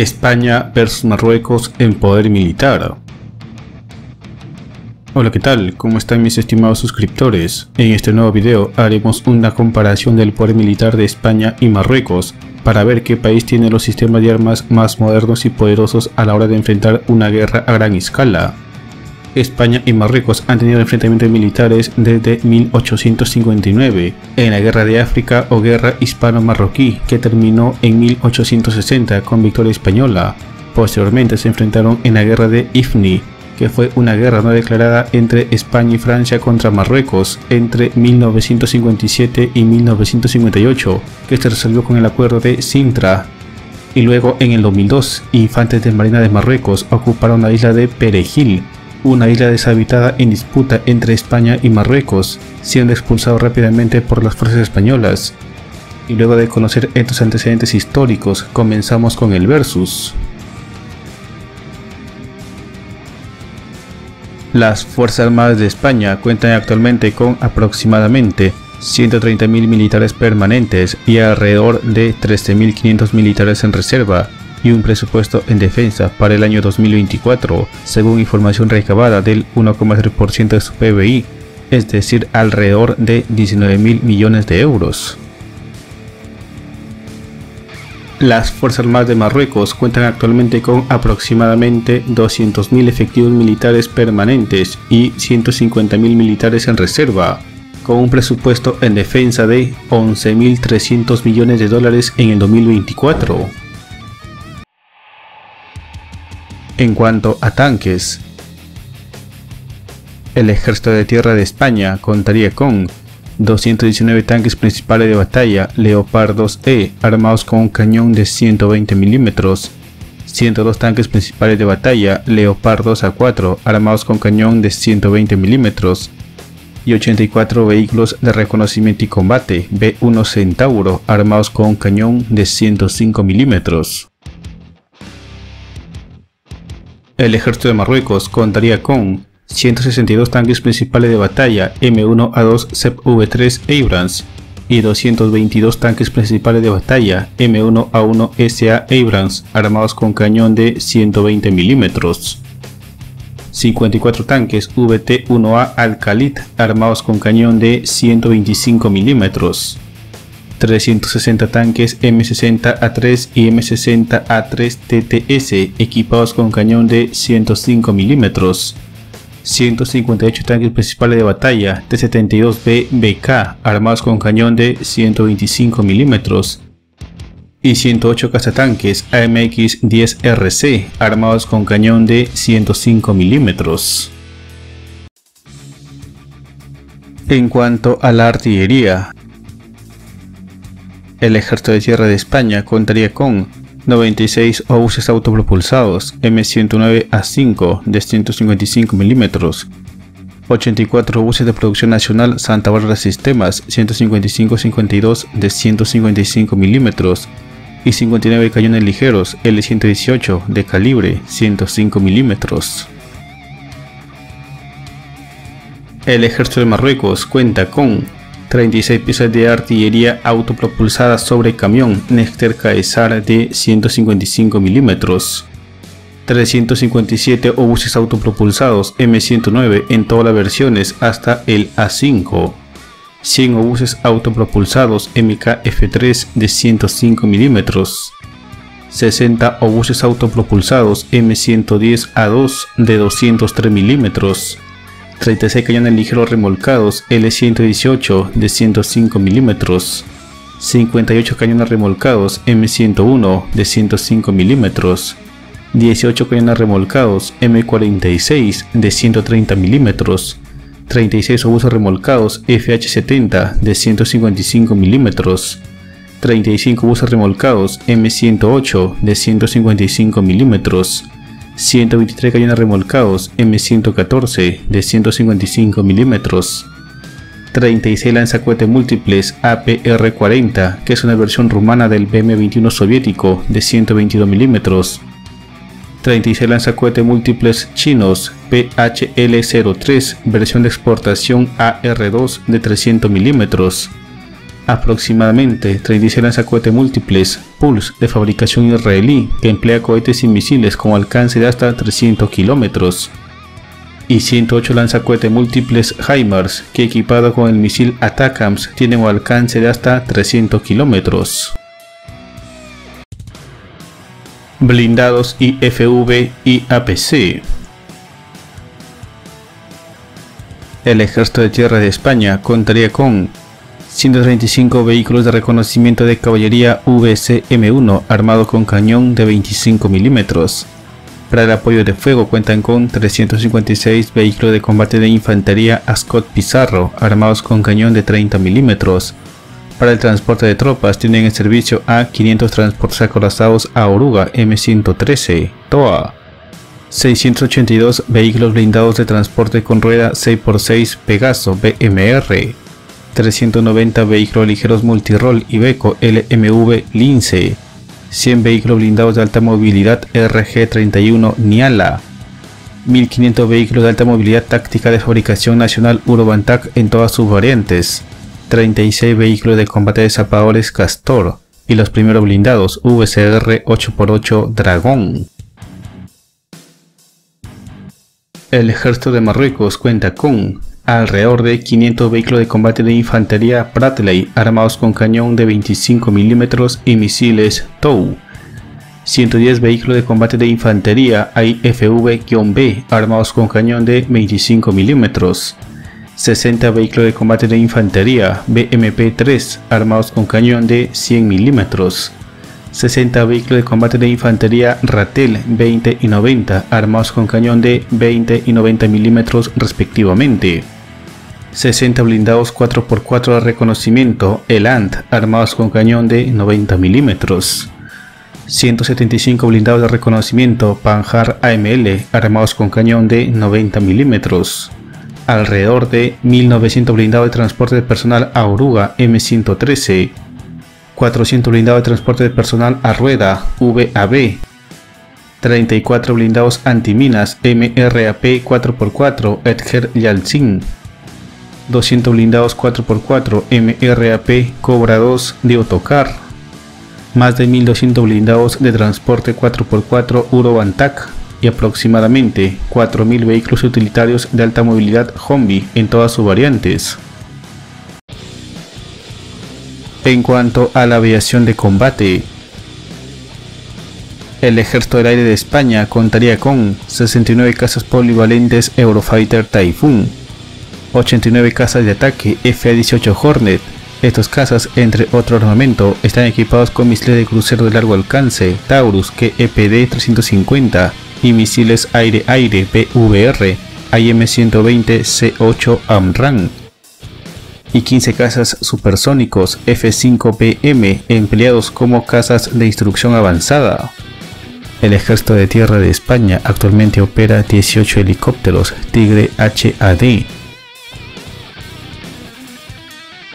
España versus Marruecos en poder militar. Hola, ¿qué tal? ¿Cómo están mis estimados suscriptores? En este nuevo video haremos una comparación del poder militar de España y Marruecos para ver qué país tiene los sistemas de armas más modernos y poderosos a la hora de enfrentar una guerra a gran escala. España y Marruecos han tenido enfrentamientos militares desde 1859, en la Guerra de África o Guerra Hispano-Marroquí, que terminó en 1860 con victoria española. Posteriormente se enfrentaron en la Guerra de Ifni, que fue una guerra no declarada entre España y Francia contra Marruecos entre 1957 y 1958, que se resolvió con el acuerdo de Sintra. Y luego en el 2002, infantes de Marina de Marruecos ocuparon la isla de Perejil, una isla deshabitada en disputa entre España y Marruecos, siendo expulsados rápidamente por las fuerzas españolas. Y luego de conocer estos antecedentes históricos, comenzamos con el versus. Las Fuerzas Armadas de España cuentan actualmente con aproximadamente 130.000 militares permanentes y alrededor de 13.500 militares en reserva, y un presupuesto en defensa para el año 2024, según información recabada del 1,3% de su PBI, es decir, alrededor de 19.000 millones de euros. Las Fuerzas Armadas de Marruecos cuentan actualmente con aproximadamente 200.000 efectivos militares permanentes y 150.000 militares en reserva, con un presupuesto en defensa de 11.300 millones de dólares en el 2024. En cuanto a tanques, el Ejército de Tierra de España contaría con 219 tanques principales de batalla Leopard 2E armados con un cañón de 120 mm, 102 tanques principales de batalla Leopard 2A4 armados con cañón de 120 mm y 84 vehículos de reconocimiento y combate B1 Centauro armados con un cañón de 105 mm. El Ejército de Marruecos contaría con 162 tanques principales de batalla M1A2 ZV3 Abrams y 222 tanques principales de batalla M1A1 SA Abrams armados con cañón de 120 mm, 54 tanques VT1A Al-Khalid armados con cañón de 125 mm, 360 tanques M60A3 y M60A3 TTS equipados con cañón de 105 mm, 158 tanques principales de batalla T-72B BK armados con cañón de 125 mm y 108 cazatanques AMX-10RC armados con cañón de 105 mm. En cuanto a la artillería, el Ejército de Tierra de España contaría con 96 obuses autopropulsados M109A5 de 155 mm, 84 obuses de producción nacional Santa Bárbara Sistemas 155-52 de 155 mm y 59 cañones ligeros L118 de calibre 105 mm. El Ejército de Marruecos cuenta con 36 piezas de artillería autopropulsada sobre camión Nexter Caesar de 155 mm, 357 obuses autopropulsados M109 en todas las versiones hasta el A5, 100 obuses autopropulsados MKF3 de 105 mm, 60 obuses autopropulsados M110A2 de 203 mm, 36 cañones ligeros remolcados L118 de 105 mm, 58 cañones remolcados M101 de 105 mm, 18 cañones remolcados M46 de 130 mm, 36 obuses remolcados FH70 de 155 mm, 35 obuses remolcados M108 de 155 mm, 123 cañones remolcados M114 de 155 mm, 36 lanzacohetes múltiples APR-40, que es una versión rumana del BM-21 soviético de 122 mm, 36 lanzacohetes múltiples chinos PHL-03, versión de exportación AR-2 de 300 mm, Aproximadamente 36 lanzacohetes múltiples Pulse de fabricación israelí que emplea cohetes y misiles con alcance de hasta 300 kilómetros. Y 108 lanzacohetes múltiples HIMARS que equipado con el misil ATACMS tienen un alcance de hasta 300 kilómetros. Blindados IFV y APC. El Ejército de Tierra de España contaría con 135 vehículos de reconocimiento de caballería VCM1 armados con cañón de 25 mm. Para el apoyo de fuego cuentan con 356 vehículos de combate de infantería Ascot Pizarro armados con cañón de 30 mm. Para el transporte de tropas tienen en servicio a 500 transportes acorazados a Oruga M113 TOA, 682 vehículos blindados de transporte con rueda 6x6 Pegaso BMR, 390 vehículos ligeros multirol Iveco LMV Lince, 100 vehículos blindados de alta movilidad RG31 Niala, 1500 vehículos de alta movilidad táctica de fabricación nacional Urobantac en todas sus variantes, 36 vehículos de combate de zapadores Castor y los primeros blindados VCR 8x8 Dragón. El Ejército de Marruecos cuenta con alrededor de 500 vehículos de combate de infantería Bradley armados con cañón de 25 mm y misiles TOW, 110 vehículos de combate de infantería IFV-B armados con cañón de 25 mm, 60 vehículos de combate de infantería BMP-3 armados con cañón de 100 mm, 60 vehículos de combate de infantería Ratel 20 y 90 armados con cañón de 20 y 90 mm respectivamente, 60 blindados 4x4 de reconocimiento Eland armados con cañón de 90 mm, 175 blindados de reconocimiento Panhard AML armados con cañón de 90 mm, alrededor de 1900 blindados de transporte de personal a Oruga M113, 400 blindados de transporte de personal a rueda VAB, 34 blindados antiminas MRAP 4x4 Edger Yalcin, 200 blindados 4x4 MRAP Cobra 2 de Otocar, más de 1200 blindados de transporte 4x4 Urobantac y aproximadamente 4000 vehículos utilitarios de alta movilidad Humvee en todas sus variantes. En cuanto a la aviación de combate, el Ejército del Aire de España contaría con 69 cazas polivalentes Eurofighter Typhoon, 89 cazas de ataque FA-18 Hornet. Estos cazas, entre otro armamento, están equipados con misiles de crucero de largo alcance Taurus KEPD-350 y misiles aire-aire PVR IM-120 C8 AMRAAM, y 15 cazas supersónicos F-5PM empleados como cazas de instrucción avanzada. El Ejército de Tierra de España actualmente opera 18 helicópteros Tigre HAD.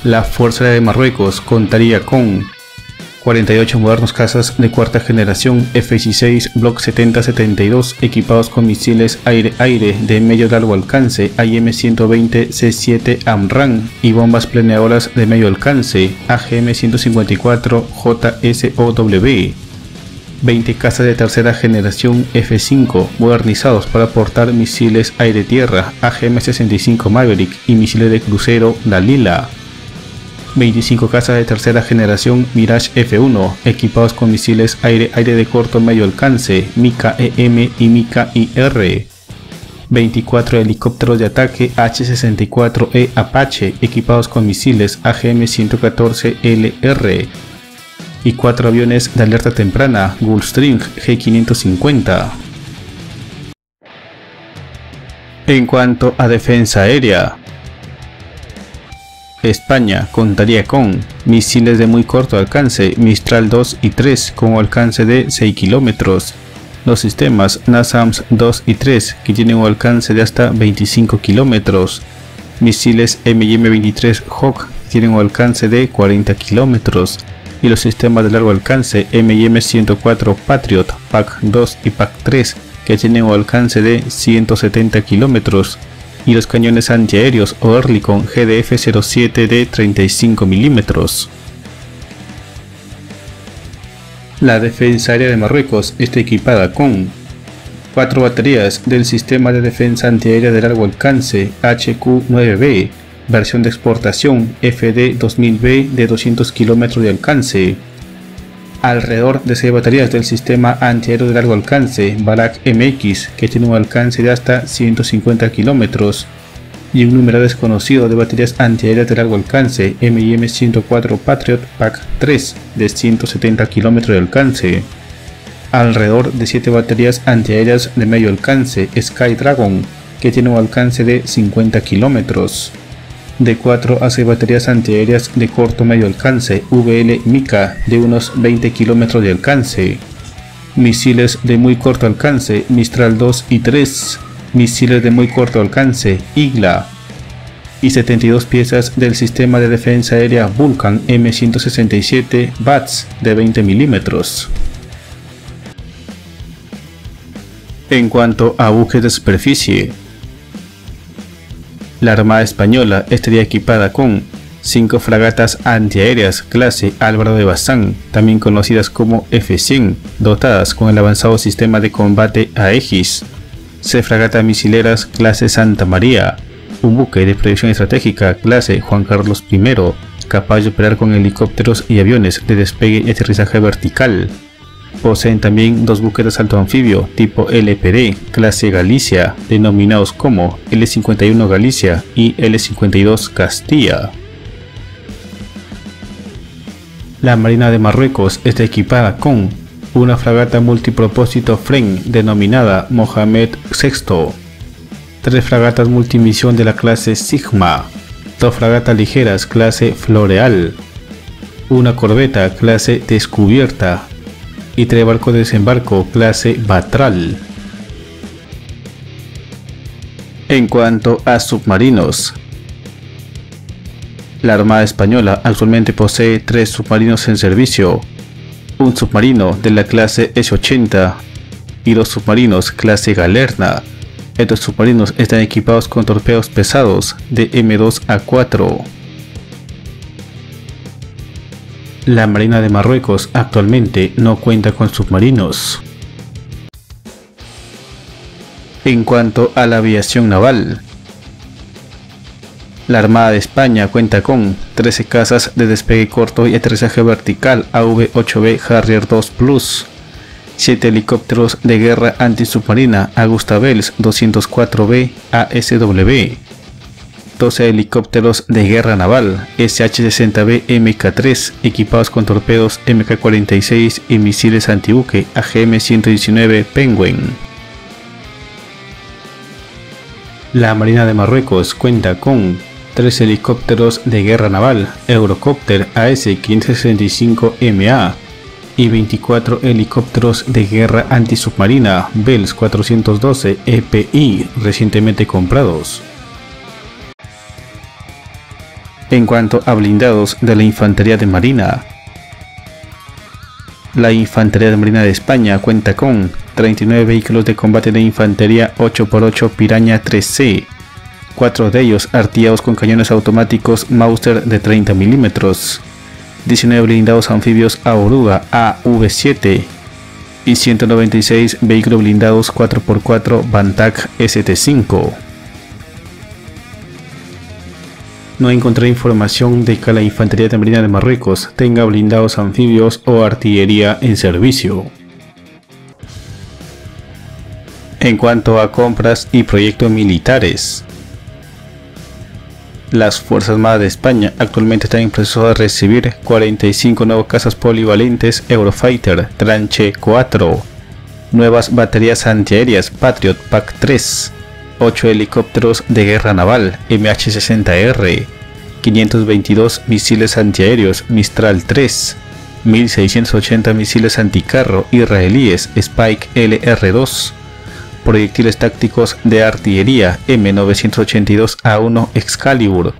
La Fuerza Aérea de Marruecos contaría con 48 modernos cazas de cuarta generación F-16 Block 70-72 equipados con misiles aire-aire de medio largo alcance IM-120 C7 AMRAAM y bombas planeadoras de medio alcance AGM-154 JSOW, 20 cazas de tercera generación F-5 modernizados para portar misiles aire-tierra AGM-65 Maverick y misiles de crucero Dalila, 25 cazas de tercera generación Mirage F1 equipados con misiles aire-aire de corto medio alcance Mika-EM y Mika-IR, 24 helicópteros de ataque H-64E Apache equipados con misiles AGM-114LR y 4 aviones de alerta temprana Gulfstream G550. En cuanto a defensa aérea, España contaría con misiles de muy corto alcance Mistral 2 y 3 con alcance de 6 kilómetros, los sistemas NASAMS 2 y 3 que tienen un alcance de hasta 25 kilómetros, misiles MIM-23 Hawk que tienen un alcance de 40 kilómetros y los sistemas de largo alcance MIM-104 Patriot PAC 2 y PAC 3 que tienen un alcance de 170 kilómetros y los cañones antiaéreos Oerlikon GDF-07 de 35 mm. La Defensa Aérea de Marruecos está equipada con 4 baterías del Sistema de Defensa Antiaérea de Largo Alcance HQ-9B, versión de exportación FD-2000B de 200 km de alcance, alrededor de 6 baterías del Sistema Antiaéreo de Largo Alcance Barak MX, que tiene un alcance de hasta 150 km, y un número desconocido de baterías antiaéreas de largo alcance MIM-104 Patriot Pack 3 de 170 km de alcance, alrededor de 7 baterías antiaéreas de medio alcance Sky Dragon, que tiene un alcance de 50 km, de 4 a 6 baterías antiaéreas de corto medio alcance VL Mika de unos 20 km de alcance, misiles de muy corto alcance Mistral 2 y 3, misiles de muy corto alcance Igla, y 72 piezas del Sistema de Defensa Aérea Vulcan M167 BATS de 20 mm. En cuanto a buques de superficie, la Armada Española estaría equipada con 5 fragatas antiaéreas clase Álvaro de Bazán, también conocidas como F-100, dotadas con el avanzado sistema de combate Aegis, 6 fragatas misileras clase Santa María, un buque de proyección estratégica clase Juan Carlos I, capaz de operar con helicópteros y aviones de despegue y aterrizaje vertical. Poseen también 2 buques de asalto anfibio tipo LPD clase Galicia, denominados como L-51 Galicia y L-52 Castilla. La Marina de Marruecos está equipada con una fragata multipropósito FREN denominada Mohamed VI, 3 fragatas multimisión de la clase Sigma, 2 fragatas ligeras clase Floreal, una corbeta clase Descubierta y 3 barcos de desembarco clase Batral. En cuanto a submarinos, la Armada Española actualmente posee 3 submarinos en servicio, un submarino de la clase S-80 y 2 submarinos clase Galerna. Estos submarinos están equipados con torpedos pesados de M2A4. La Marina de Marruecos actualmente no cuenta con submarinos. En cuanto a la aviación naval, la Armada de España cuenta con 13 cazas de despegue corto y aterrizaje vertical AV-8B Harrier II Plus, 7 helicópteros de guerra antisubmarina Agusta-Bells 204B ASW, 12 helicópteros de guerra naval SH-60B MK3 equipados con torpedos MK-46 y misiles antibuque AGM-119 Penguin. La Marina de Marruecos cuenta con 3 helicópteros de guerra naval Eurocopter AS-565MA y 24 helicópteros de guerra antisubmarina Bells 412 EPI recientemente comprados. En cuanto a blindados de la Infantería de Marina, la Infantería de Marina de España cuenta con 39 vehículos de combate de infantería 8x8 Piraña 3C, 4 de ellos artillados con cañones automáticos Mauser de 30 mm, 19 blindados anfibios Oruga AV7 y 196 vehículos blindados 4x4 Bantac ST5. No encontré información de que la Infantería de Marina de Marruecos tenga blindados anfibios o artillería en servicio. En cuanto a compras y proyectos militares, las Fuerzas Armadas de España actualmente están en proceso de recibir 45 nuevos cazas polivalentes Eurofighter Tranche 4, nuevas baterías antiaéreas Patriot Pack 3, 8 helicópteros de guerra naval MH-60R, 522 misiles antiaéreos Mistral 3, 1680 misiles anticarro israelíes Spike LR2, proyectiles tácticos de artillería M982A1 Excalibur,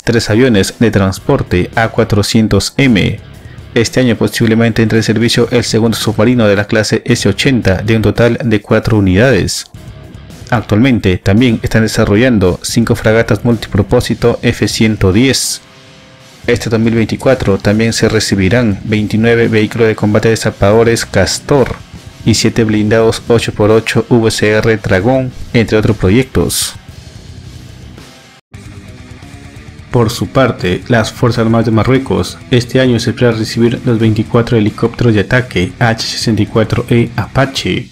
3 aviones de transporte A400M. Este año posiblemente entre en servicio el segundo submarino de la clase S-80 de un total de 4 unidades. Actualmente también están desarrollando 5 fragatas multipropósito F-110. Este 2024 también se recibirán 29 vehículos de combate desapadores Castor y 7 blindados 8x8 VCR Dragón, entre otros proyectos. Por su parte, las Fuerzas Armadas de Marruecos este año se espera recibir los 24 helicópteros de ataque H-64E Apache.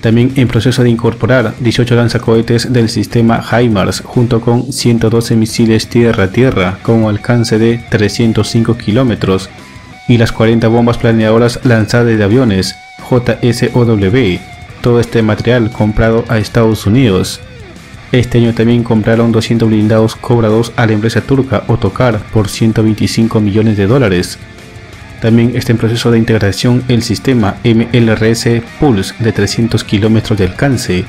También en proceso de incorporar 18 lanzacohetes del sistema HIMARS junto con 112 misiles tierra-tierra con un alcance de 305 kilómetros y las 40 bombas planeadoras lanzadas de aviones JSOW. Todo este material comprado a Estados Unidos. Este año también compraron 200 blindados Cobra 2 a la empresa turca Otokar por 125 millones de dólares. También está en proceso de integración el sistema MLRS Pulse de 300 kilómetros de alcance.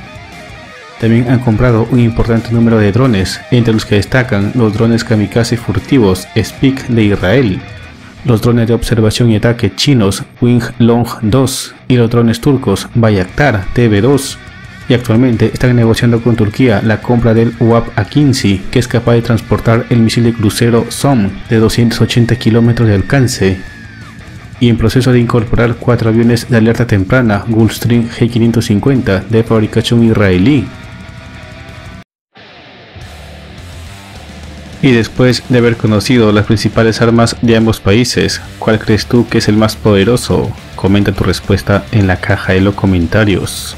También han comprado un importante número de drones, entre los que destacan los drones kamikaze furtivos Speak de Israel, los drones de observación y ataque chinos Wing Long 2 y los drones turcos Bayraktar TB2. Y actualmente están negociando con Turquía la compra del UAV A-15, que es capaz de transportar el misil de crucero SOM de 280 kilómetros de alcance. Y en proceso de incorporar 4 aviones de alerta temprana Gulfstream G550 de fabricación israelí. Y después de haber conocido las principales armas de ambos países, ¿cuál crees tú que es el más poderoso? Comenta tu respuesta en la caja de los comentarios.